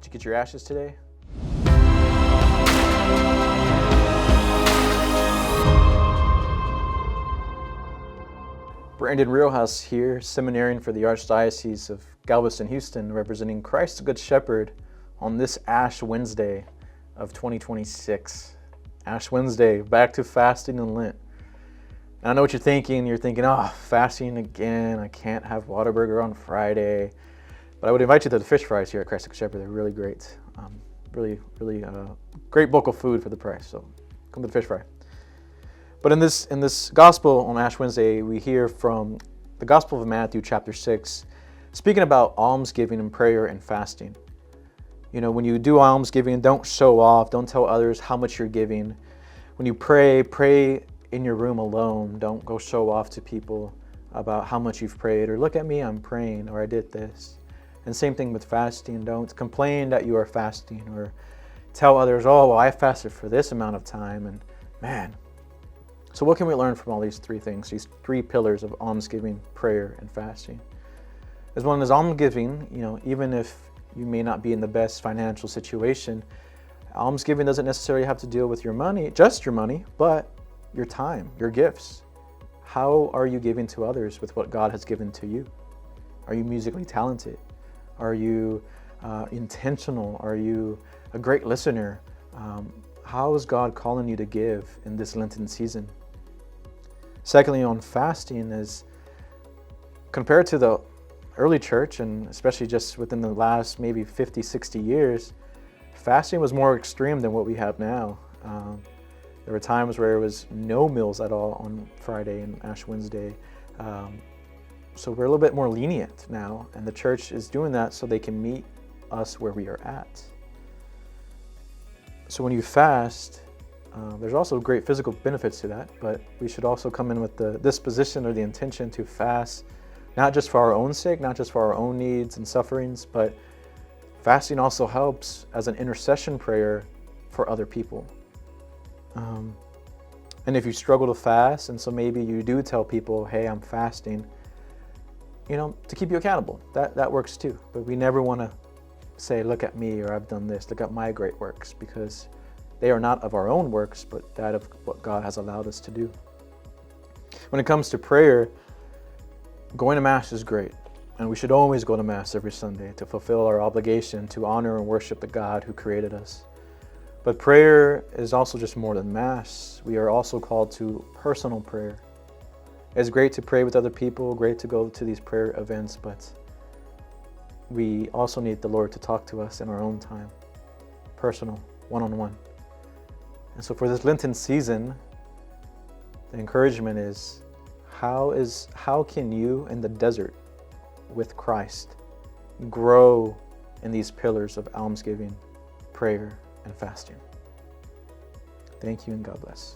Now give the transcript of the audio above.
you get your ashes today? Brandon Riojas here, seminarian for the Archdiocese of Galveston, Houston, representing Christ the Good Shepherd on this Ash Wednesday of 2026. Ash Wednesday, back to fasting and Lent. And I know what you're thinking. You're thinking, oh, fasting again. I can't have Whataburger on Friday. But I would invite you to the fish fries here at Christ the Good Shepherd. They're really great. Really great bulk of food for the price. So come to the fish fry. But in this gospel on Ash Wednesday, we hear from the Gospel of Matthew chapter 6, speaking about almsgiving and prayer and fasting. You know, when you do almsgiving, don't show off. Don't tell others how much you're giving. When you pray in your room alone. Don't go show off to people about how much you've prayed, or look at me, I'm praying, or I did this. And same thing with fasting. Don't complain that you are fasting, or tell others, oh, well, I fasted for this amount of time, and man. So what can we learn from all these three things, these three pillars of almsgiving, prayer, and fasting? As one is almsgiving, you know, even if you may not be in the best financial situation, almsgiving doesn't necessarily have to deal with your money, just your money, but your time, your gifts. How are you giving to others with what God has given to you? Are you musically talented? Are you intentional? Are you a great listener? How is God calling you to give in this Lenten season? Secondly, on fasting, is compared to the early church, and especially just within the last maybe 50, 60 years, fasting was more extreme than what we have now. There were times where there was no meals at all on Friday and Ash Wednesday. So we're a little bit more lenient now, and the church is doing that so they can meet us where we are at. So when you fast, there's also great physical benefits to that, but we should also come in with the disposition or the intention to fast, not just for our own sake, not just for our own needs and sufferings, but fasting also helps as an intercession prayer for other people. And if you struggle to fast, and so maybe you do tell people, hey, I'm fasting, you know, to keep you accountable. That works too. But we never want to say, look at me, or I've done this, look at my great works, because they are not of our own works, but that of what God has allowed us to do. When it comes to prayer, going to Mass is great. And we should always go to Mass every Sunday to fulfill our obligation to honor and worship the God who created us. But prayer is also just more than Mass. We are also called to personal prayer. It's great to pray with other people, great to go to these prayer events, but we also need the Lord to talk to us in our own time, personal, one-on-one. And so for this Lenten season, the encouragement is, how can you in the desert with Christ grow in these pillars of almsgiving, prayer, and fasting? Thank you, and God bless.